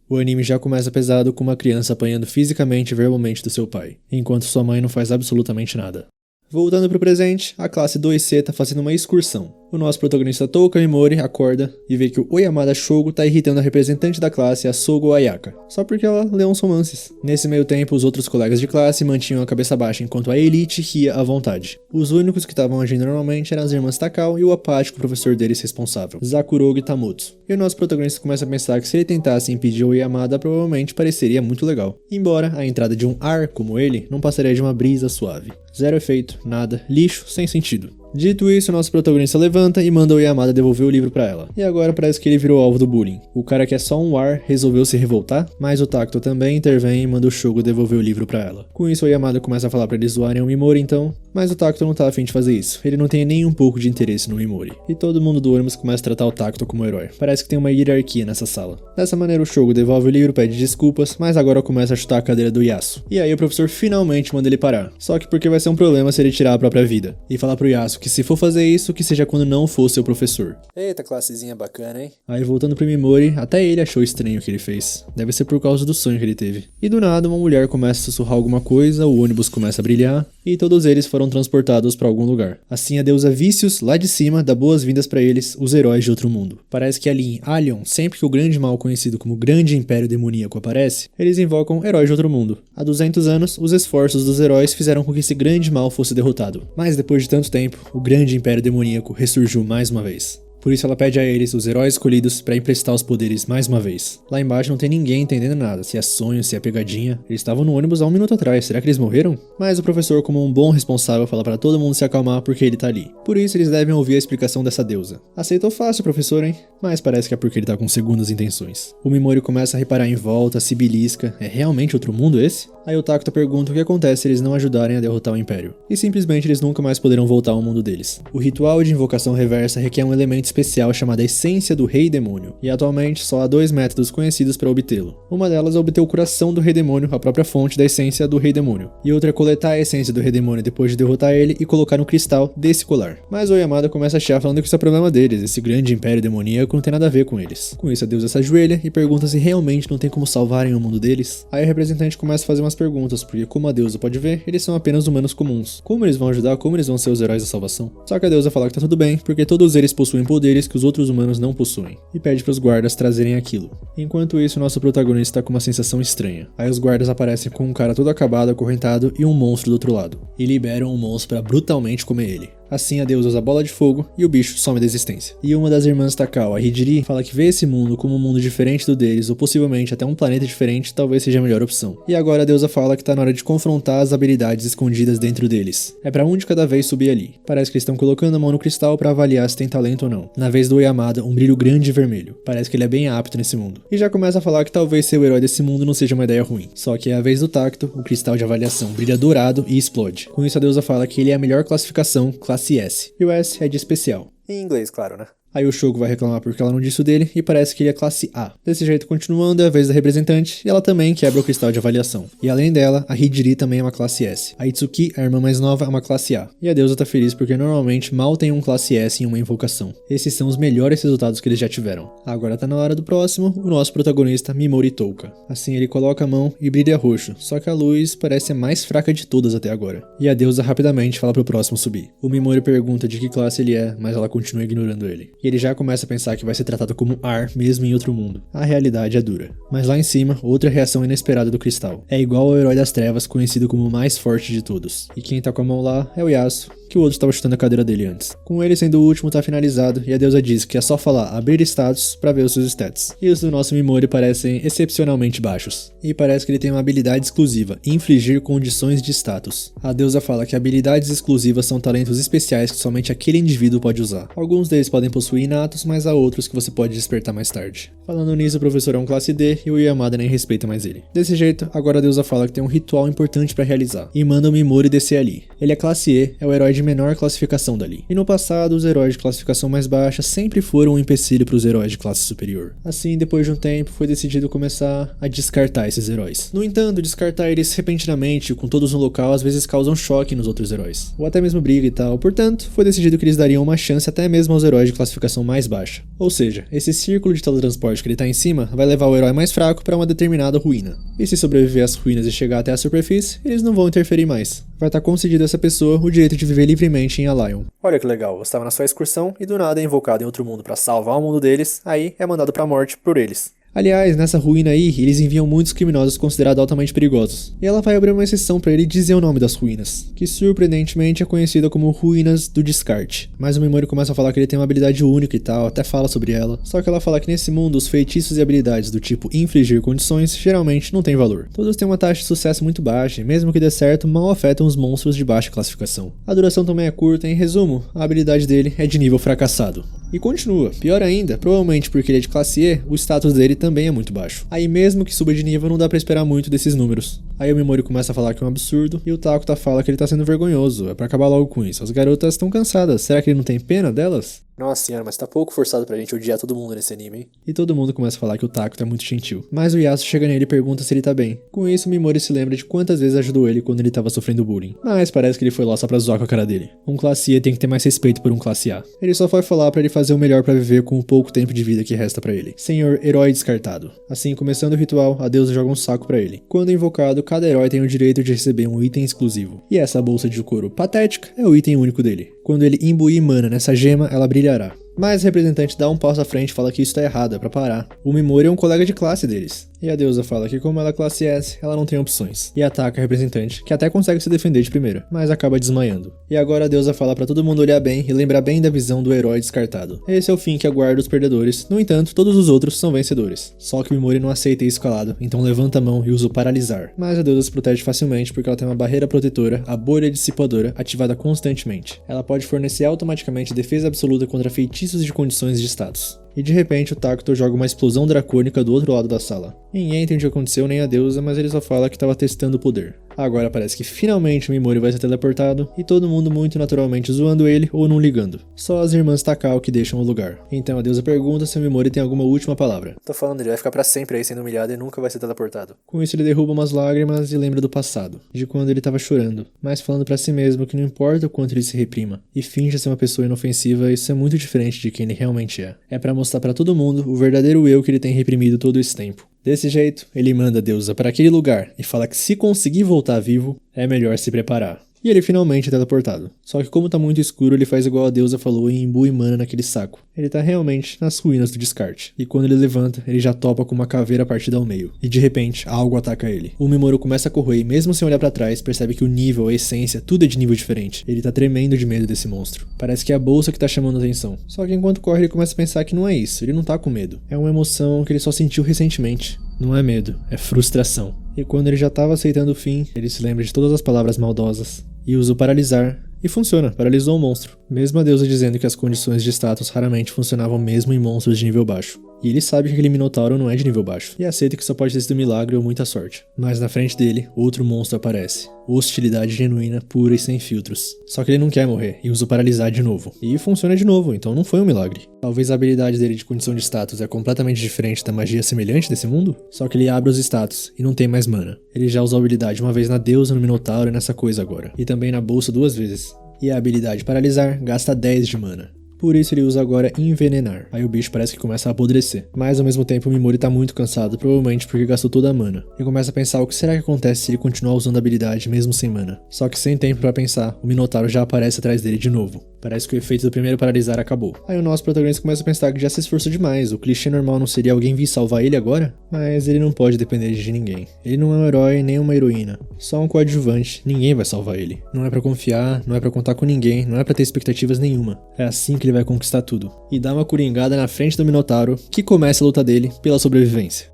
O anime já começa pesado com uma criança apanhando fisicamente e verbalmente do seu pai, enquanto sua mãe não faz absolutamente nada. Voltando pro presente, a classe 2C tá fazendo uma excursão. O nosso protagonista Touka Mimori acorda e vê que o Oyamada Shogo tá irritando a representante da classe, a Sogo Ayaka, só porque ela lê uns romances. Nesse meio tempo, os outros colegas de classe mantinham a cabeça baixa enquanto a elite ria à vontade. Os únicos que estavam agindo normalmente eram as irmãs Takao e o apático professor deles responsável, Zakurogi Tamutsu. E o nosso protagonista começa a pensar que se ele tentasse impedir o Oyamada, provavelmente pareceria muito legal. Embora a entrada de um ar como ele não passaria de uma brisa suave. Zero efeito, nada, lixo, sem sentido. Dito isso, nosso protagonista levanta e manda o Oyamada devolver o livro pra ela. E agora parece que ele virou alvo do bullying. O cara que é só um ar resolveu se revoltar, mas o Tacto também intervém e manda o Shogo devolver o livro pra ela. Com isso, o Oyamada começa a falar pra eles zoarem o Mimori então, mas o Tacto não tá afim de fazer isso. Ele não tem nem um pouco de interesse no Mimori. E todo mundo do ônibus começa a tratar o Tacto como herói. Parece que tem uma hierarquia nessa sala. Dessa maneira, o Shogo devolve o livro, pede desculpas, mas agora começa a chutar a cadeira do Yasu. E aí o professor finalmente manda ele parar. Só que porque vai ser um problema se ele tirar a própria vida. E falar pro Yasu que se for fazer isso, que seja quando não for seu professor. Eita, classezinha bacana, hein? Aí voltando pro Mimori, até ele achou estranho o que ele fez. Deve ser por causa do sonho que ele teve. E do nada, uma mulher começa a sussurrar alguma coisa, o ônibus começa a brilhar, e todos eles foram transportados pra algum lugar. Assim, a deusa Vícios, lá de cima, dá boas-vindas pra eles, os heróis de outro mundo. Parece que ali em Alien, sempre que o grande mal conhecido como Grande Império Demoníaco aparece, eles invocam heróis de outro mundo. Há 200 anos, os esforços dos heróis fizeram com que esse grande mal fosse derrotado. Mas depois de tanto tempo, o Grande Império Demoníaco ressurgiu mais uma vez. Por isso ela pede a eles, os heróis escolhidos, pra emprestar os poderes mais uma vez. Lá embaixo não tem ninguém entendendo nada, se é sonho, se é pegadinha. Eles estavam no ônibus há 1 minuto atrás, será que eles morreram? Mas o professor, como um bom responsável, fala pra todo mundo se acalmar porque ele tá ali. Por isso eles devem ouvir a explicação dessa deusa. Aceitou fácil, professor, hein? Mas parece que é porque ele tá com segundas intenções. O Mimori começa a reparar em volta, se belisca. É realmente outro mundo esse? Aí o Tacto pergunta o que acontece se eles não ajudarem a derrotar o Império. E simplesmente eles nunca mais poderão voltar ao mundo deles. O ritual de invocação reversa requer um elemento especial chamado Essência do Rei Demônio. E atualmente só há 2 métodos conhecidos para obtê-lo. Uma delas é obter o coração do Rei Demônio, a própria fonte da essência do Rei Demônio. E outra é coletar a essência do Rei Demônio depois de derrotar ele e colocar um cristal desse colar. Mas o Oyamada começa a achar falando que isso é problema deles, esse grande império demoníaco não tem nada a ver com eles. Com isso a deusa se ajoelha e pergunta se realmente não tem como salvarem o mundo deles. Aí o representante começa a fazer umas perguntas, porque como a deusa pode ver, eles são apenas humanos comuns. Como eles vão ajudar? Como eles vão ser os heróis da salvação? Só que a deusa fala que tá tudo bem, porque todos eles possuem poderes que os outros humanos não possuem. E pede para os guardas trazerem aquilo. Enquanto isso, nosso protagonista tá com uma sensação estranha. Aí os guardas aparecem com um cara todo acabado, acorrentado e um monstro do outro lado. E liberam o monstro para brutalmente comer ele. Assim a deusa usa a bola de fogo e o bicho some da existência. E uma das irmãs Takao, a Hijiri, fala que vê esse mundo como um mundo diferente do deles, ou possivelmente até um planeta diferente, talvez seja a melhor opção. E agora a deusa fala que tá na hora de confrontar as habilidades escondidas dentro deles. É pra um de cada vez subir ali. Parece que eles estão colocando a mão no cristal pra avaliar se tem talento ou não. Na vez do Oyamada, um brilho grande e vermelho. Parece que ele é bem apto nesse mundo. E já começa a falar que talvez ser o herói desse mundo não seja uma ideia ruim. Só que é a vez do Tacto, o cristal de avaliação brilha dourado e explode. Com isso a deusa fala que ele é a melhor classificação, classe S. E o S é de especial. Em inglês, claro, né? Aí o Shogo vai reclamar porque ela não disse o dele e parece que ele é classe A. Desse jeito, continuando, é a vez da representante e ela também quebra o cristal de avaliação. E além dela, a Hijiri também é uma classe S. A Itsuki, a irmã mais nova, é uma classe A. E a deusa tá feliz porque normalmente mal tem um classe S em uma invocação. Esses são os melhores resultados que eles já tiveram. Agora tá na hora do próximo, o nosso protagonista, Mimori Touka. Assim ele coloca a mão e brilha roxo, só que a luz parece a mais fraca de todas até agora. E a deusa rapidamente fala pro próximo subir. O Mimori pergunta de que classe ele é, mas ela continua ignorando ele. E ele já começa a pensar que vai ser tratado como ar mesmo em outro mundo. A realidade é dura. Mas lá em cima, outra reação inesperada do cristal. É igual ao herói das trevas, conhecido como o mais forte de todos. E quem tá com a mão lá é o Yasu, que o outro estava chutando a cadeira dele antes. Com ele sendo o último, tá finalizado, e a deusa diz que é só falar abrir status pra ver os seus stats. E os do nosso Mimori parecem excepcionalmente baixos. E parece que ele tem uma habilidade exclusiva, infligir condições de status. A deusa fala que habilidades exclusivas são talentos especiais que somente aquele indivíduo pode usar. Alguns deles podem possuir inatos, mas há outros que você pode despertar mais tarde. Falando nisso, o professor é um classe D e o Oyamada nem respeita mais ele. Desse jeito, agora a deusa fala que tem um ritual importante pra realizar, e manda o Mimori descer ali. Ele é classe E, é o herói de de menor classificação dali. E no passado, os heróis de classificação mais baixa sempre foram um empecilho para os heróis de classe superior. Assim, depois de um tempo, foi decidido começar a descartar esses heróis. No entanto, descartar eles repentinamente, com todos no local, às vezes causam choque nos outros heróis, ou até mesmo briga e tal. Portanto, foi decidido que eles dariam uma chance até mesmo aos heróis de classificação mais baixa. Ou seja, esse círculo de teletransporte que ele tá em cima vai levar o herói mais fraco para uma determinada ruína. E se sobreviver às ruínas e chegar até a superfície, eles não vão interferir mais. Vai estar concedido a essa pessoa o direito de viver livremente em Allion. Olha que legal, você estava na sua excursão e do nada é invocado em outro mundo para salvar o mundo deles, aí é mandado pra morte por eles. Aliás, nessa ruína aí, eles enviam muitos criminosos considerados altamente perigosos. E ela vai abrir uma exceção para ele dizer o nome das ruínas, que surpreendentemente é conhecida como Ruínas do Descarte. Mas o Mimori começa a falar que ele tem uma habilidade única e tal, até fala sobre ela. Só que ela fala que nesse mundo os feitiços e habilidades do tipo infligir condições geralmente não têm valor. Todos têm uma taxa de sucesso muito baixa e mesmo que dê certo, mal afetam os monstros de baixa classificação. A duração também é curta, em resumo, a habilidade dele é de nível fracassado. E continua, pior ainda, provavelmente porque ele é de classe E, o status dele também é muito baixo. Aí mesmo que suba de nível não dá pra esperar muito desses números. Aí o Mimori começa a falar que é um absurdo, e o Takuta fala que ele tá sendo vergonhoso, é pra acabar logo com isso. As garotas estão cansadas, será que ele não tem pena delas? Nossa senhora, mas tá pouco forçado pra gente odiar todo mundo nesse anime, hein? E todo mundo começa a falar que o Takuta é muito gentil. Mas o Yasuo chega nele e pergunta se ele tá bem. Com isso, o Mimori se lembra de quantas vezes ajudou ele quando ele tava sofrendo bullying. Mas parece que ele foi lá só pra zoar com a cara dele. Um classe E tem que ter mais respeito por um classe A. Ele só foi falar pra ele fazer o melhor pra viver com o pouco tempo de vida que resta pra ele. Senhor Herói Descartado. Assim, começando o ritual, a deusa joga um saco pra ele. Quando invocado, cada herói tem o direito de receber um item exclusivo. E essa bolsa de couro patética é o item único dele. Quando ele imbuir mana nessa gema, ela brilhará. Mas o representante dá um passo à frente e fala que isso tá errado, é pra parar. O Mimori é um colega de classe deles. E a deusa fala que como ela é classe S, ela não tem opções. E ataca a representante, que até consegue se defender de primeira, mas acaba desmaiando. E agora a deusa fala pra todo mundo olhar bem e lembrar bem da visão do herói descartado. Esse é o fim que aguarda os perdedores, no entanto, todos os outros são vencedores. Só que o Mimori não aceita isso calado, então levanta a mão e usa o paralisar. Mas a deusa se protege facilmente porque ela tem uma barreira protetora, a bolha dissipadora, ativada constantemente. Ela pode fornecer automaticamente defesa absoluta contra feitiços de condições de status. E de repente o Takuto joga uma explosão dracônica do outro lado da sala. Ninguém entende o que aconteceu, nem a deusa, mas ele só fala que estava testando o poder. Agora parece que finalmente o Mimori vai ser teleportado, e todo mundo muito naturalmente zoando ele ou não ligando. Só as irmãs Takao que deixam o lugar. Então a deusa pergunta se o Mimori tem alguma última palavra. Tô falando, ele vai ficar pra sempre aí sendo humilhado e nunca vai ser teleportado. Com isso ele derruba umas lágrimas e lembra do passado, de quando ele tava chorando, mas falando pra si mesmo que não importa o quanto ele se reprima, e finge ser uma pessoa inofensiva, isso é muito diferente de quem ele realmente é. É pra mostrar pra todo mundo o verdadeiro eu que ele tem reprimido todo esse tempo. Desse jeito, ele manda a deusa para aquele lugar e fala que se conseguir voltar vivo, é melhor se preparar. E ele finalmente é teleportado. Só que como tá muito escuro, ele faz igual a deusa falou e imbui mana naquele saco. Ele tá realmente nas ruínas do descarte. E quando ele levanta, ele já topa com uma caveira partida ao meio. E de repente, algo ataca ele. O Mimori começa a correr e mesmo sem olhar pra trás, percebe que o nível, a essência, tudo é de nível diferente. Ele tá tremendo de medo desse monstro. Parece que é a bolsa que tá chamando a atenção. Só que enquanto corre, ele começa a pensar que não é isso. Ele não tá com medo. É uma emoção que ele só sentiu recentemente. Não é medo, é frustração. E quando ele já tava aceitando o fim, ele se lembra de todas as palavras maldosas e usa o paralisar. E funciona, paralisou o monstro. Mesmo a deusa dizendo que as condições de status raramente funcionavam mesmo em monstros de nível baixo. E ele sabe que aquele Minotauro não é de nível baixo, e aceita que só pode ter sido milagre ou muita sorte. Mas na frente dele, outro monstro aparece. Hostilidade genuína, pura e sem filtros. Só que ele não quer morrer, e usa o paralisar de novo. E funciona de novo, então não foi um milagre. Talvez a habilidade dele de condição de status é completamente diferente da magia semelhante desse mundo? Só que ele abre os status, e não tem mais mana. Ele já usou a habilidade uma vez na deusa, no Minotauro e nessa coisa agora. E também na bolsa 2 vezes. E a habilidade paralisar gasta 10 de mana. Por isso ele usa agora envenenar. Aí o bicho parece que começa a apodrecer. Mas ao mesmo tempo o Mimori tá muito cansado, provavelmente porque gastou toda a mana. E começa a pensar o que será que acontece se ele continuar usando a habilidade mesmo sem mana. Só que sem tempo pra pensar, o Minotauro já aparece atrás dele de novo. Parece que o efeito do primeiro paralisar acabou. Aí o nosso protagonista começa a pensar que já se esforçou demais. O clichê normal não seria alguém vir salvar ele agora? Mas ele não pode depender de ninguém. Ele não é um herói nem uma heroína. Só um coadjuvante. Ninguém vai salvar ele. Não é pra confiar, não é pra contar com ninguém, não é pra ter expectativas nenhuma. É assim que ele vai conquistar tudo. E dá uma coringada na frente do Minotauro, que começa a luta dele pela sobrevivência.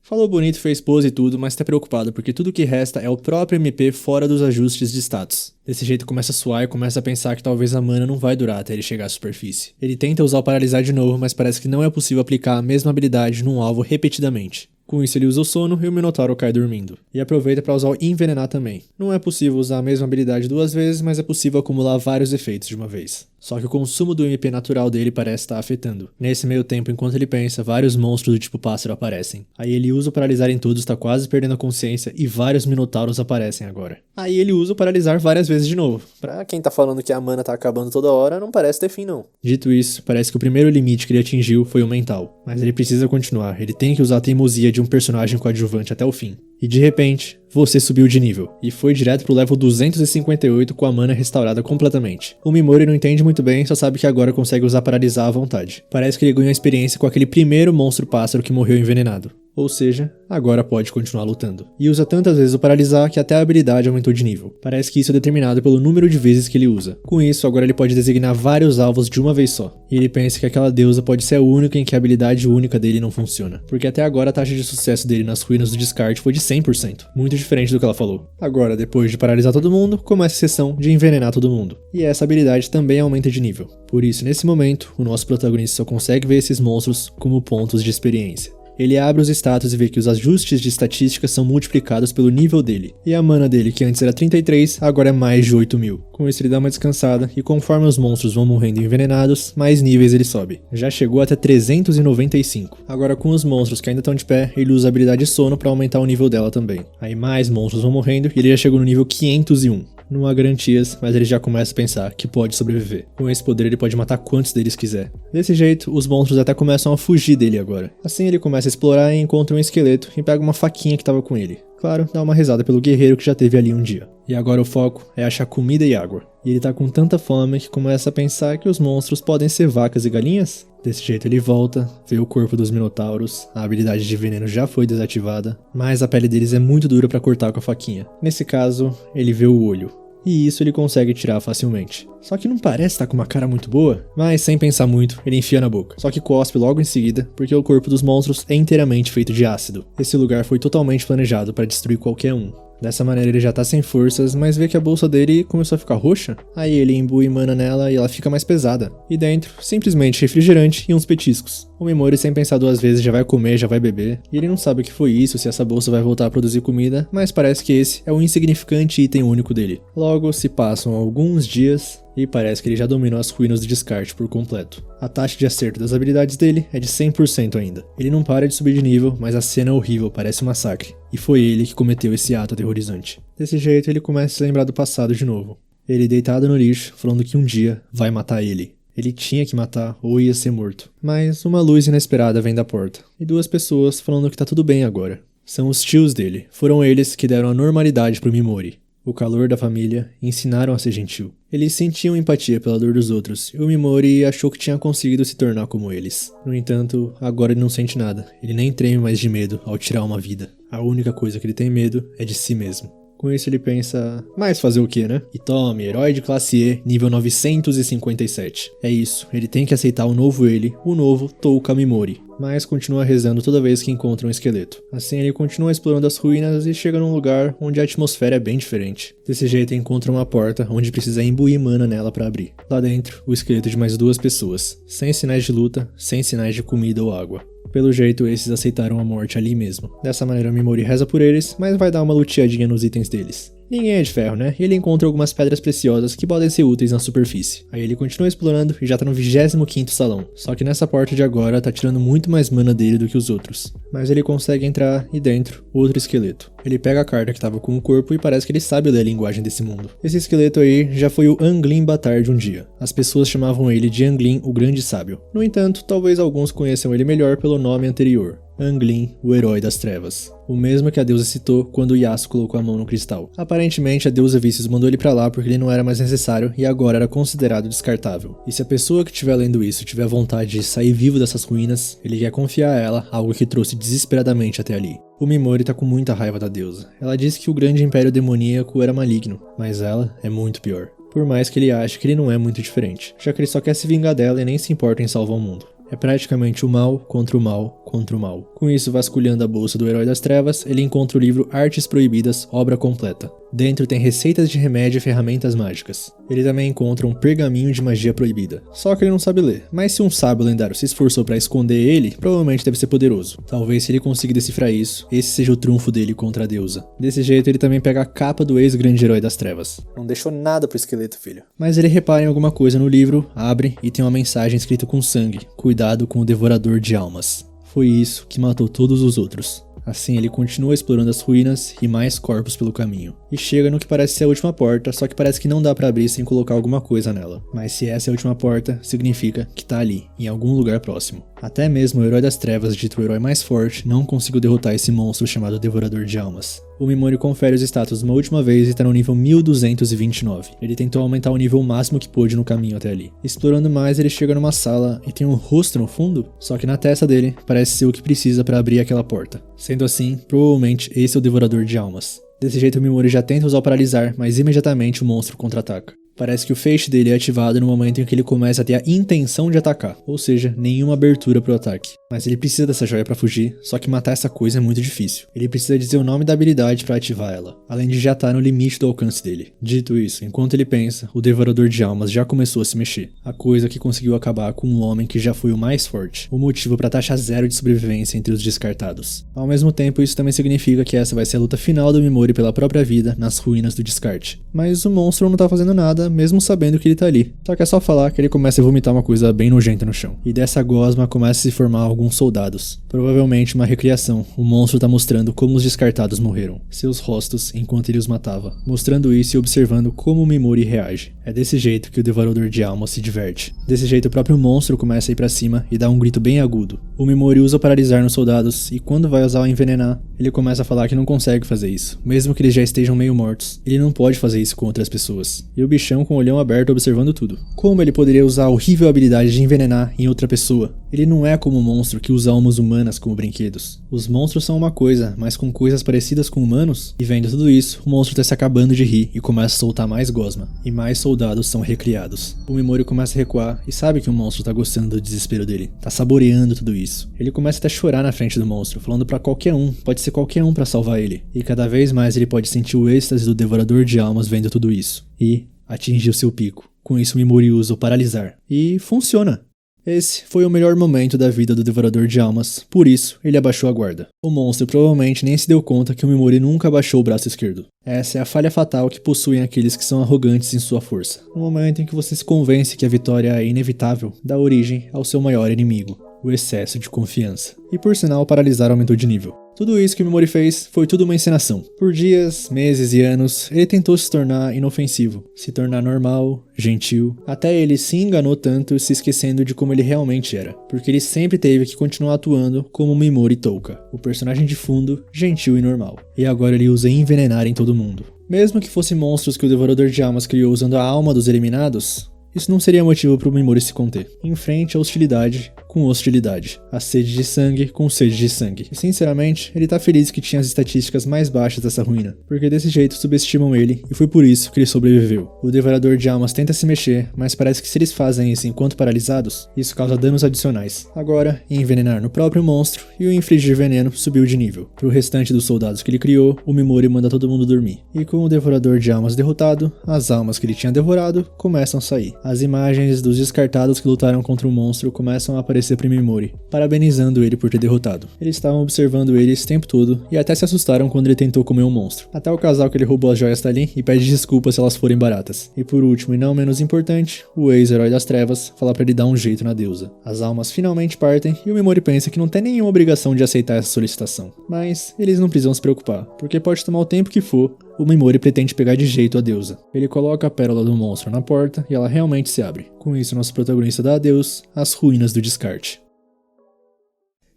Falou bonito, fez pose e tudo, mas tá preocupado porque tudo que resta é o próprio MP fora dos ajustes de status. Desse jeito começa a suar e começa a pensar que talvez a mana não vai durar até ele chegar à superfície. Ele tenta usar o paralisar de novo, mas parece que não é possível aplicar a mesma habilidade num alvo repetidamente. Com isso ele usa o sono e o Minotauro cai dormindo. E aproveita para usar o envenenar também. Não é possível usar a mesma habilidade 2 vezes, mas é possível acumular vários efeitos de uma vez. Só que o consumo do MP natural dele parece estar afetando. Nesse meio tempo, enquanto ele pensa, vários monstros do tipo pássaro aparecem. Aí ele usa o paralisar em todos, tá quase perdendo a consciência, e vários minotauros aparecem agora. Aí ele usa o paralisar várias vezes de novo. Pra quem tá falando que a mana tá acabando toda hora, não parece ter fim não. Dito isso, parece que o primeiro limite que ele atingiu foi o mental. Mas ele precisa continuar, ele tem que usar a teimosia de um personagem coadjuvante até o fim. E de repente, você subiu de nível, e foi direto pro level 258 com a mana restaurada completamente. O Mimori não entende muito bem, só sabe que agora consegue usar paralisar à vontade. Parece que ele ganhou experiência com aquele primeiro monstro pássaro que morreu envenenado. Ou seja, agora pode continuar lutando. E usa tantas vezes o paralisar que até a habilidade aumentou de nível. Parece que isso é determinado pelo número de vezes que ele usa. Com isso, agora ele pode designar vários alvos de uma vez só. E ele pensa que aquela deusa pode ser a única em que a habilidade única dele não funciona. Porque até agora a taxa de sucesso dele nas ruínas do descarte foi de 100%. Muito diferente do que ela falou. Agora, depois de paralisar todo mundo, começa a sessão de envenenar todo mundo. E essa habilidade também aumenta de nível. Por isso, nesse momento, o nosso protagonista só consegue ver esses monstros como pontos de experiência. Ele abre os status e vê que os ajustes de estatística são multiplicados pelo nível dele. E a mana dele, que antes era 33, agora é mais de 8.000. Com isso ele dá uma descansada, e conforme os monstros vão morrendo envenenados, mais níveis ele sobe. Já chegou até 395. Agora com os monstros que ainda estão de pé, ele usa a habilidade sono para aumentar o nível dela também. Aí mais monstros vão morrendo, e ele já chegou no nível 501. Não há garantias, mas ele já começa a pensar que pode sobreviver. Com esse poder ele pode matar quantos deles quiser. Desse jeito, os monstros até começam a fugir dele agora. Assim ele começa a explorar e encontra um esqueleto e pega uma faquinha que estava com ele. Claro, dá uma risada pelo guerreiro que já teve ali um dia. E agora o foco é achar comida e água. E ele tá com tanta fome que começa a pensar que os monstros podem ser vacas e galinhas. Desse jeito ele volta, vê o corpo dos minotauros, a habilidade de veneno já foi desativada, mas a pele deles é muito dura pra cortar com a faquinha. Nesse caso, ele vê o olho. E isso ele consegue tirar facilmente. Só que não parece estar com uma cara muito boa, mas sem pensar muito, ele enfia na boca. Só que cospe logo em seguida, porque o corpo dos monstros é inteiramente feito de ácido. Esse lugar foi totalmente planejado para destruir qualquer um. Dessa maneira ele já tá sem forças, mas vê que a bolsa dele começou a ficar roxa. Aí ele imbui mana nela e ela fica mais pesada. E dentro, simplesmente refrigerante e uns petiscos. O Mimori, sem pensar duas vezes, já vai comer, já vai beber. E ele não sabe o que foi isso, se essa bolsa vai voltar a produzir comida, mas parece que esse é o insignificante item único dele. Logo, se passam alguns dias e parece que ele já dominou as ruínas do descarte por completo. A taxa de acerto das habilidades dele é de 100% ainda. Ele não para de subir de nível, mas a cena é horrível, parece um massacre. E foi ele que cometeu esse ato aterrorizante. Desse jeito, ele começa a se lembrar do passado de novo. Ele deitado no lixo, falando que um dia vai matar ele. Ele tinha que matar ou ia ser morto. Mas uma luz inesperada vem da porta. E duas pessoas falando que tá tudo bem agora. São os tios dele. Foram eles que deram a normalidade pro Mimori. O calor da família, ensinaram a ser gentil. Eles sentiam empatia pela dor dos outros, e o Mimori achou que tinha conseguido se tornar como eles. No entanto, agora ele não sente nada. Ele nem treme mais de medo ao tirar uma vida. A única coisa que ele tem medo é de si mesmo. Com isso ele pensa, mas fazer o que, né? E tome, herói de classe E, nível 957. É isso, ele tem que aceitar o novo ele, o novo Touka Mimori. Mas continua rezando toda vez que encontra um esqueleto. Assim ele continua explorando as ruínas e chega num lugar onde a atmosfera é bem diferente. Desse jeito encontra uma porta onde precisa imbuir mana nela para abrir. Lá dentro, o esqueleto de mais duas pessoas, sem sinais de luta, sem sinais de comida ou água. Pelo jeito, esses aceitaram a morte ali mesmo. Dessa maneira, o Mimori reza por eles, mas vai dar uma luteadinha nos itens deles. Ninguém é de ferro, né? E ele encontra algumas pedras preciosas que podem ser úteis na superfície. Aí ele continua explorando e já tá no 25º salão. Só que nessa porta de agora tá tirando muito mais mana dele do que os outros. Mas ele consegue entrar e dentro, outro esqueleto. Ele pega a carta que tava com o corpo e parece que ele sabe ler a linguagem desse mundo. Esse esqueleto aí já foi o Anglin Batard um dia. As pessoas chamavam ele de Anglin, o Grande Sábio. No entanto, talvez alguns conheçam ele melhor pelo nome anterior. Anglin, o Herói das Trevas. O mesmo que a deusa citou quando Yasuo colocou a mão no cristal. Aparentemente, a deusa Vícios mandou ele pra lá porque ele não era mais necessário e agora era considerado descartável. E se a pessoa que estiver lendo isso tiver vontade de sair vivo dessas ruínas, ele quer confiar a ela algo que trouxe desesperadamente até ali. O Mimori tá com muita raiva da deusa. Ela disse que o grande império demoníaco era maligno, mas ela é muito pior. Por mais que ele ache que ele não é muito diferente, já que ele só quer se vingar dela e nem se importa em salvar o mundo. É praticamente o mal contra o mal contra o mal. Com isso, vasculhando a bolsa do Herói das Trevas, ele encontra o livro Artes Proibidas, obra completa. Dentro tem receitas de remédio e ferramentas mágicas. Ele também encontra um pergaminho de magia proibida. Só que ele não sabe ler, mas se um sábio lendário se esforçou para esconder ele, provavelmente deve ser poderoso. Talvez se ele conseguir decifrar isso, esse seja o trunfo dele contra a deusa. Desse jeito ele também pega a capa do ex-grande herói das trevas. Não deixou nada pro esqueleto, filho. Mas ele repara em alguma coisa no livro, abre e tem uma mensagem escrita com sangue. Cuidado com o devorador de almas. Foi isso que matou todos os outros. Assim, ele continua explorando as ruínas e mais corpos pelo caminho. E chega no que parece ser a última porta, só que parece que não dá pra abrir sem colocar alguma coisa nela. Mas se essa é a última porta, significa que tá ali, em algum lugar próximo. Até mesmo o Herói das Trevas, dito o herói mais forte, não conseguiu derrotar esse monstro chamado Devorador de Almas. O Mimori confere os status uma última vez e tá no nível 1229. Ele tentou aumentar o nível máximo que pôde no caminho até ali. Explorando mais, ele chega numa sala e tem um rosto no fundo, só que na testa dele parece ser o que precisa pra abrir aquela porta. Sendo assim, provavelmente esse é o Devorador de Almas. Desse jeito o Mimori já tenta usar o paralisar, mas imediatamente o monstro contra-ataca. Parece que o feixe dele é ativado no momento em que ele começa a ter a intenção de atacar, ou seja, nenhuma abertura pro ataque. Mas ele precisa dessa joia pra fugir, só que matar essa coisa é muito difícil. Ele precisa dizer o nome da habilidade pra ativar ela, além de já estar no limite do alcance dele. Dito isso, enquanto ele pensa, o Devorador de Almas já começou a se mexer, a coisa que conseguiu acabar com um homem que já foi o mais forte, o motivo pra taxa zero de sobrevivência entre os descartados. Ao mesmo tempo, isso também significa que essa vai ser a luta final do Mimori pela própria vida nas ruínas do descarte. Mas o monstro não tá fazendo nada, mesmo sabendo que ele tá ali. Só que é só falar que ele começa a vomitar uma coisa bem nojenta no chão. E dessa gosma começa a se formar alguns soldados. Provavelmente uma recriação. O monstro tá mostrando como os descartados morreram. Seus rostos enquanto ele os matava. Mostrando isso e observando como o Mimori reage. É desse jeito que o Devorador de Almas se diverte. Desse jeito o próprio monstro começa a ir pra cima e dá um grito bem agudo. O Mimori usa o paralisar nos soldados e quando vai usar o envenenar, ele começa a falar que não consegue fazer isso. Mesmo que eles já estejam meio mortos. Ele não pode fazer isso com outras pessoas. E o bichão com o olhão aberto observando tudo. Como ele poderia usar a horrível habilidade de envenenar em outra pessoa? Ele não é como um monstro que usa almas humanas como brinquedos. Os monstros são uma coisa, mas com coisas parecidas com humanos? E vendo tudo isso, o monstro tá se acabando de rir e começa a soltar mais gosma. E mais soldados são recriados. O Mimori começa a recuar e sabe que o monstro tá gostando do desespero dele. Tá saboreando tudo isso. Ele começa até a chorar na frente do monstro, falando pra qualquer um, pode ser qualquer um pra salvar ele. E cada vez mais ele pode sentir o êxtase do Devorador de Almas vendo tudo isso. E atingiu seu pico. Com isso, Mimori usa o paralisar. E funciona. Esse foi o melhor momento da vida do Devorador de Almas, por isso ele abaixou a guarda. O monstro provavelmente nem se deu conta que o Mimori nunca abaixou o braço esquerdo. Essa é a falha fatal que possuem aqueles que são arrogantes em sua força. No momento em que você se convence que a vitória é inevitável, dá origem ao seu maior inimigo, o excesso de confiança. E por sinal, o paralisar aumentou de nível. Tudo isso que o Mimori fez foi tudo uma encenação. Por dias, meses e anos, ele tentou se tornar inofensivo, se tornar normal, gentil, até ele se enganou tanto se esquecendo de como ele realmente era, porque ele sempre teve que continuar atuando como Mimori Touka, o personagem de fundo, gentil e normal. E agora ele usa envenenar em todo mundo. Mesmo que fossem monstros que o Devorador de Almas criou usando a alma dos eliminados, isso não seria motivo para o Mimori se conter. Enfrente a hostilidade com hostilidade, a sede de sangue com sede de sangue. E sinceramente, ele tá feliz que tinha as estatísticas mais baixas dessa ruína, porque desse jeito subestimam ele e foi por isso que ele sobreviveu. O Devorador de Almas tenta se mexer, mas parece que se eles fazem isso enquanto paralisados, isso causa danos adicionais. Agora, envenenar no próprio monstro e o infligir veneno subiu de nível. Pro restante dos soldados que ele criou, o Mimori manda todo mundo dormir. E com o Devorador de Almas derrotado, as almas que ele tinha devorado começam a sair. As imagens dos descartados que lutaram contra o monstro começam a aparecer para Mimori, parabenizando ele por ter derrotado. Eles estavam observando ele esse tempo todo e até se assustaram quando ele tentou comer um monstro. Até o casal que ele roubou as joias tá ali e pede desculpas se elas forem baratas. E por último e não menos importante, o ex-herói das trevas fala para ele dar um jeito na deusa. As almas finalmente partem e o Mimori pensa que não tem nenhuma obrigação de aceitar essa solicitação. Mas eles não precisam se preocupar, porque pode tomar o tempo que for, o Mimori pretende pegar de jeito a deusa. Ele coloca a pérola do monstro na porta e ela realmente se abre. Com isso, nosso protagonista dá adeus às ruínas do descarte.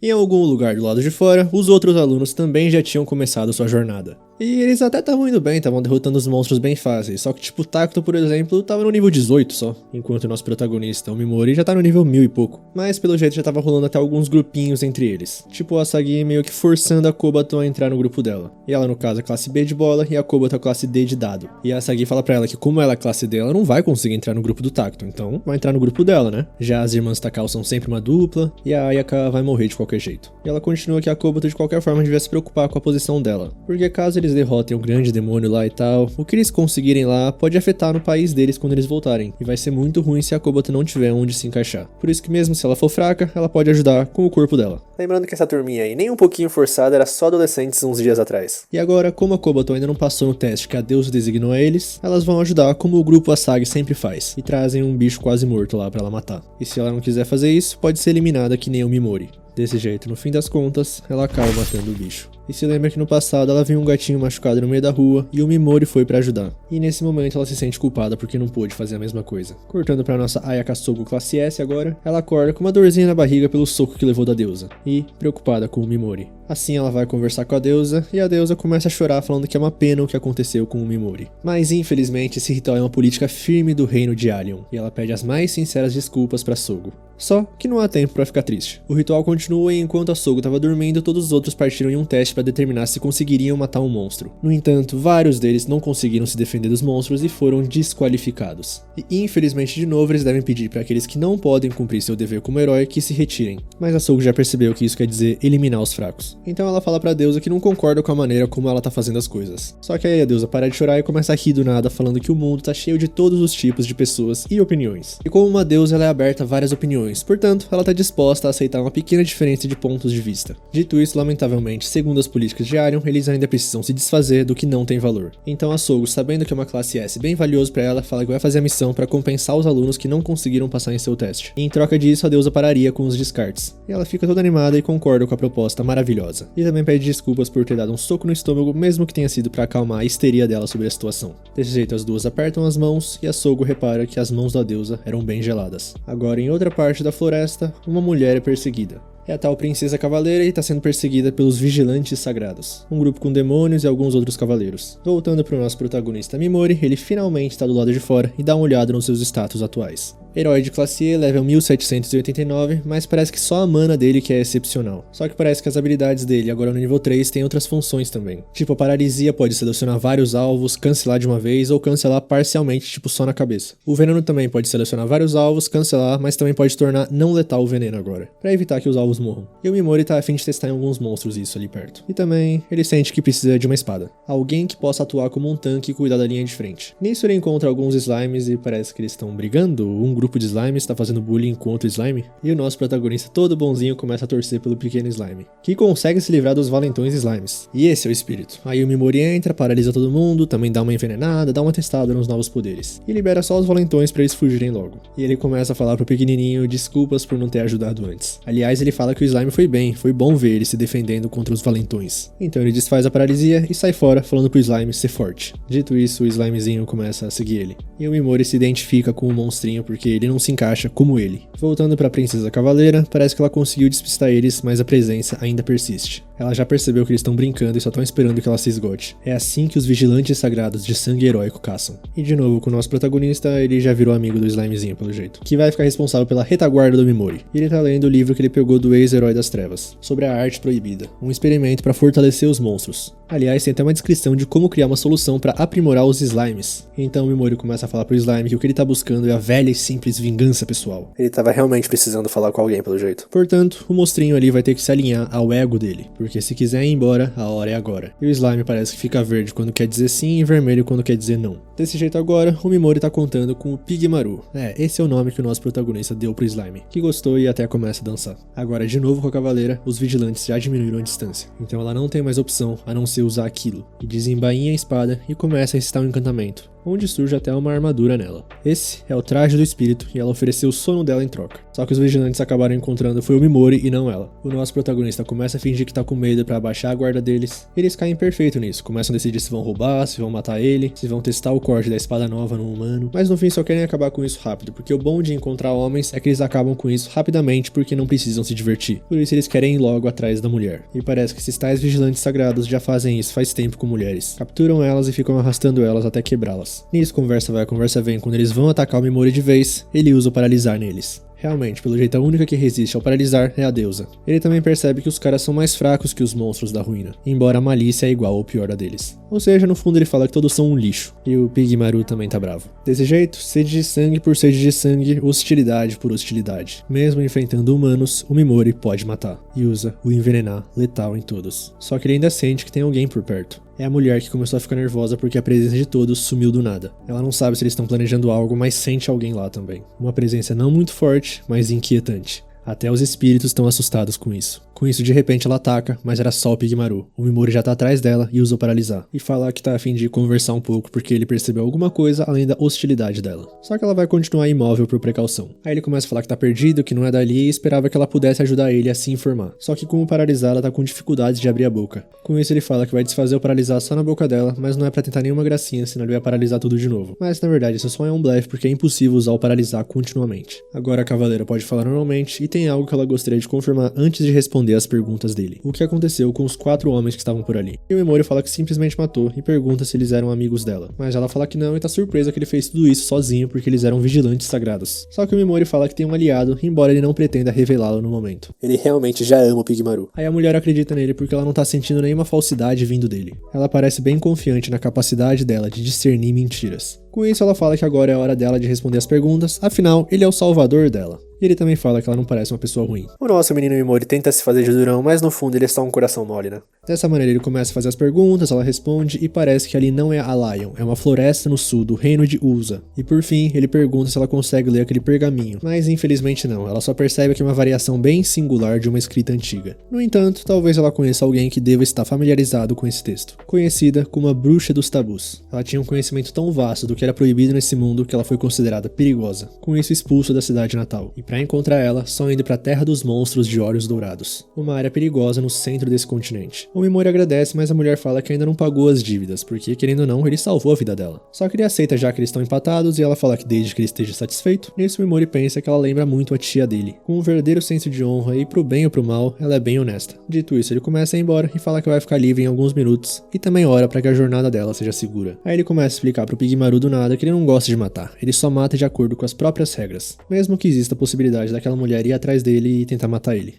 Em algum lugar do lado de fora, os outros alunos também já tinham começado sua jornada. E eles até estavam indo bem, estavam derrotando os monstros bem fáceis, só que tipo o Tacto, por exemplo, tava no nível 18 só, enquanto o nosso protagonista, o Mimori, já tá no nível 1000 e pouco. Mas pelo jeito já tava rolando até alguns grupinhos entre eles, tipo a Asagi meio que forçando a Kobato a entrar no grupo dela. E ela no caso é classe B de bola e a Kobato é classe D de dado. E a Asagi fala pra ela que como ela é classe D, ela não vai conseguir entrar no grupo do Tacto, então vai entrar no grupo dela, né? Já as irmãs Takao são sempre uma dupla, e a Ayaka vai morrer de qualquer jeito. E ela continua que a Kobato de qualquer forma devia se preocupar com a posição dela, porque caso eles derrotem o grande demônio lá e tal, o que eles conseguirem lá pode afetar no país deles quando eles voltarem, e vai ser muito ruim se a Kobato não tiver onde se encaixar. Por isso que mesmo se ela for fraca, ela pode ajudar com o corpo dela. Lembrando que essa turminha aí, nem um pouquinho forçada, era só adolescentes uns dias atrás. E agora, como a Kobato ainda não passou no teste que a deusa designou a eles, elas vão ajudar como o grupo Asagi sempre faz, e trazem um bicho quase morto lá pra ela matar. E se ela não quiser fazer isso, pode ser eliminada que nem o Mimori. Desse jeito, no fim das contas, ela acaba matando o bicho. E se lembra que no passado ela viu um gatinho machucado no meio da rua e o Mimori foi pra ajudar. E nesse momento ela se sente culpada porque não pôde fazer a mesma coisa. Cortando pra nossa Ayaka Sogo classe S agora, ela acorda com uma dorzinha na barriga pelo soco que levou da deusa. E preocupada com o Mimori. Assim ela vai conversar com a deusa e a deusa começa a chorar falando que é uma pena o que aconteceu com o Mimori. Mas infelizmente esse ritual é uma política firme do reino de Alien. E ela pede as mais sinceras desculpas pra Sogo. Só que não há tempo pra ficar triste. O ritual continua e enquanto a Sogo estava dormindo, todos os outros partiram em um teste para determinar se conseguiriam matar um monstro. No entanto, vários deles não conseguiram se defender dos monstros e foram desqualificados. E infelizmente de novo eles devem pedir para aqueles que não podem cumprir seu dever como herói que se retirem. Mas a Sogo já percebeu que isso quer dizer eliminar os fracos. Então ela fala pra deusa que não concorda com a maneira como ela tá fazendo as coisas. Só que aí a deusa para de chorar e começa a rir do nada, falando que o mundo tá cheio de todos os tipos de pessoas e opiniões. E como uma deusa ela é aberta a várias opiniões. Portanto, ela está disposta a aceitar uma pequena diferença de pontos de vista. Dito isso, lamentavelmente, segundo as políticas de Arion, eles ainda precisam se desfazer do que não tem valor. Então a Sogo, sabendo que é uma classe S bem valioso para ela, fala que vai fazer a missão para compensar os alunos que não conseguiram passar em seu teste. E em troca disso, a deusa pararia com os descartes. E ela fica toda animada e concorda com a proposta maravilhosa. E também pede desculpas por ter dado um soco no estômago, mesmo que tenha sido para acalmar a histeria dela sobre a situação. Desse jeito, as duas apertam as mãos e a Sogo repara que as mãos da deusa eram bem geladas. Agora, em outra parte da floresta, uma mulher é perseguida. É a tal princesa cavaleira e está sendo perseguida pelos vigilantes sagrados, um grupo com demônios e alguns outros cavaleiros. Voltando para o nosso protagonista Mimori, ele finalmente está do lado de fora e dá uma olhada nos seus status atuais. Herói de classe E, level 1789, mas parece que só a mana dele que é excepcional. Só que parece que as habilidades dele, agora no nível 3, têm outras funções também. Tipo, a paralisia pode selecionar vários alvos, cancelar de uma vez ou cancelar parcialmente, tipo só na cabeça. O veneno também pode selecionar vários alvos, cancelar, mas também pode tornar não letal o veneno agora, pra evitar que os alvos morram. E o Mimori tá a fim de testar em alguns monstros isso ali perto. E também, ele sente que precisa de uma espada. Alguém que possa atuar como um tanque e cuidar da linha de frente. Nisso ele encontra alguns slimes e parece que eles estão brigando, um grupo de slimes está fazendo bullying contra o slime, e o nosso protagonista todo bonzinho começa a torcer pelo pequeno slime, que consegue se livrar dos valentões slimes. E esse é o espírito. Aí o Mimori entra, paralisa todo mundo, também dá uma envenenada, dá uma testada nos novos poderes, e libera só os valentões para eles fugirem logo. E ele começa a falar pro pequenininho desculpas por não ter ajudado antes. Aliás, ele fala que o slime foi bem, foi bom ver ele se defendendo contra os valentões. Então ele desfaz a paralisia e sai fora, falando pro slime ser forte. Dito isso, o slimezinho começa a seguir ele. E o Mimori se identifica com o monstrinho porque ele não se encaixa como ele. Voltando pra princesa cavaleira, parece que ela conseguiu despistar eles, mas a presença ainda persiste. Ela já percebeu que eles estão brincando e só estão esperando que ela se esgote. É assim que os vigilantes sagrados de sangue heróico caçam. E de novo, com o nosso protagonista, ele já virou amigo do slimezinho pelo jeito, que vai ficar responsável pela retaguarda do Mimori. E ele tá lendo o livro que ele pegou do ex-herói das trevas, sobre a arte proibida, um experimento para fortalecer os monstros. Aliás, tem até uma descrição de como criar uma solução para aprimorar os slimes. Então o Mimori começa a falar pro slime que o que ele tá buscando é a velha e simples vingança pessoal. Ele tava realmente precisando falar com alguém pelo jeito. Portanto, o monstrinho ali vai ter que se alinhar ao ego dele, porque se quiser ir embora, a hora é agora. E o slime parece que fica verde quando quer dizer sim e vermelho quando quer dizer não. Desse jeito agora, o Mimori tá contando com o Pigmaru. Esse é o nome que o nosso protagonista deu pro slime, que gostou e até começa a dançar. Agora, de novo com a cavaleira, os vigilantes já diminuíram a distância. Então ela não tem mais opção a não ser usar aquilo. E desembainha a espada e começa a recitar um encantamento, onde surge até uma armadura nela. Esse é o traje do espírito e ela ofereceu o sono dela em troca. Só que os vigilantes acabaram encontrando foi o Mimori e não ela. O nosso protagonista começa a fingir que tá com medo pra abaixar a guarda deles. Eles caem perfeito nisso, começam a decidir se vão roubar, se vão matar ele, se vão testar o corte da espada nova no humano, mas no fim só querem acabar com isso rápido, porque o bom de encontrar homens é que eles acabam com isso rapidamente porque não precisam se divertir. Por isso eles querem ir logo atrás da mulher. E parece que esses tais vigilantes sagrados já fazem isso faz tempo com mulheres. Capturam elas e ficam arrastando elas até quebrá-las. Nisso conversa vai, conversa vem, quando eles vão atacar o Mimori de vez, ele usa o paralisar neles. Realmente, pelo jeito a única que resiste ao paralisar é a deusa. Ele também percebe que os caras são mais fracos que os monstros da ruína, embora a malícia é igual ou pior a deles. Ou seja, no fundo ele fala que todos são um lixo, e o Pigmaru também tá bravo. Desse jeito, sede de sangue por sede de sangue, hostilidade por hostilidade. Mesmo enfrentando humanos, o Mimori pode matar, e usa o envenenar letal em todos. Só que ele ainda sente que tem alguém por perto. É a mulher que começou a ficar nervosa porque a presença de todos sumiu do nada. Ela não sabe se eles estão planejando algo, mas sente alguém lá também. Uma presença não muito forte, mas inquietante. Até os espíritos estão assustados com isso. Com isso, de repente ela ataca, mas era só o Pigmaru. O Mimori já tá atrás dela e usa o paralisar. E fala que tá a fim de conversar um pouco porque ele percebeu alguma coisa além da hostilidade dela. Só que ela vai continuar imóvel por precaução. Aí ele começa a falar que tá perdido, que não é dali e esperava que ela pudesse ajudar ele a se informar. Só que com o paralisar ela tá com dificuldades de abrir a boca. Com isso ele fala que vai desfazer o paralisar só na boca dela, mas não é pra tentar nenhuma gracinha, senão ele vai paralisar tudo de novo. Mas na verdade isso só é um blefe porque é impossível usar o paralisar continuamente. Agora a cavaleira pode falar normalmente e tem algo que ela gostaria de confirmar antes de responder as perguntas dele. O que aconteceu com os 4 homens que estavam por ali. E o Mimori fala que simplesmente matou e pergunta se eles eram amigos dela. Mas ela fala que não e tá surpresa que ele fez tudo isso sozinho porque eles eram vigilantes sagrados. Só que o Mimori fala que tem um aliado, embora ele não pretenda revelá-lo no momento. Ele realmente já ama o Pigmaru. Aí a mulher acredita nele porque ela não tá sentindo nenhuma falsidade vindo dele. Ela parece bem confiante na capacidade dela de discernir mentiras. Com isso ela fala que agora é a hora dela de responder as perguntas, afinal ele é o salvador dela. E ele também fala que ela não parece uma pessoa ruim. O nosso menino Mimori tenta se fazer de durão, mas no fundo ele é só um coração mole, né? Dessa maneira ele começa a fazer as perguntas, ela responde e parece que ali não é a Lion, é uma floresta no sul do reino de Usa. E por fim ele pergunta se ela consegue ler aquele pergaminho, mas infelizmente não, ela só percebe que é uma variação bem singular de uma escrita antiga. No entanto, talvez ela conheça alguém que deva estar familiarizado com esse texto, conhecida como a Bruxa dos Tabus. Ela tinha um conhecimento tão vasto do que era proibido nesse mundo que ela foi considerada perigosa, com isso expulsa da cidade natal. E para encontrar ela, só indo para a Terra dos Monstros de Olhos Dourados, uma área perigosa no centro desse continente. O Mimori agradece, mas a mulher fala que ainda não pagou as dívidas, porque querendo ou não, ele salvou a vida dela. Só que ele aceita já que eles estão empatados e ela fala que desde que ele esteja satisfeito. Nisso o Mimori pensa que ela lembra muito a tia dele. Com um verdadeiro senso de honra e pro bem ou pro mal, ela é bem honesta. Dito isso, ele começa a ir embora e fala que vai ficar livre em alguns minutos e também ora para que a jornada dela seja segura. Aí ele começa a explicar pro Pigmaru do nada que ele não gosta de matar, ele só mata de acordo com as próprias regras, mesmo que exista a possibilidade daquela mulher ir atrás dele e tentar matar ele.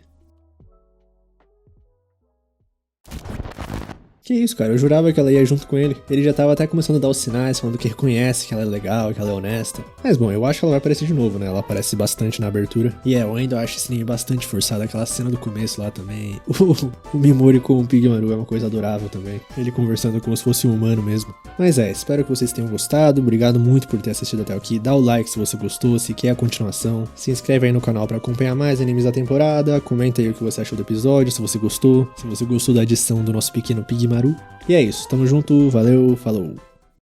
Que isso, cara, eu jurava que ela ia junto com ele. Ele já tava até começando a dar os sinais, falando que reconhece que ela é legal, que ela é honesta. Mas bom, eu acho que ela vai aparecer de novo, né? Ela aparece bastante na abertura. E eu ainda acho esse anime bastante forçado. Aquela cena do começo lá também. O Mimori com o Pigmaru é uma coisa adorável também. Ele conversando como se fosse um humano mesmo. Mas espero que vocês tenham gostado. Obrigado muito por ter assistido até aqui. Dá o like se você gostou, se quer a continuação. Se inscreve aí no canal pra acompanhar mais animes da temporada. Comenta aí o que você achou do episódio, se você gostou. Se você gostou da edição do nosso pequeno Pigmaru. E é isso, tamo junto, valeu, falou!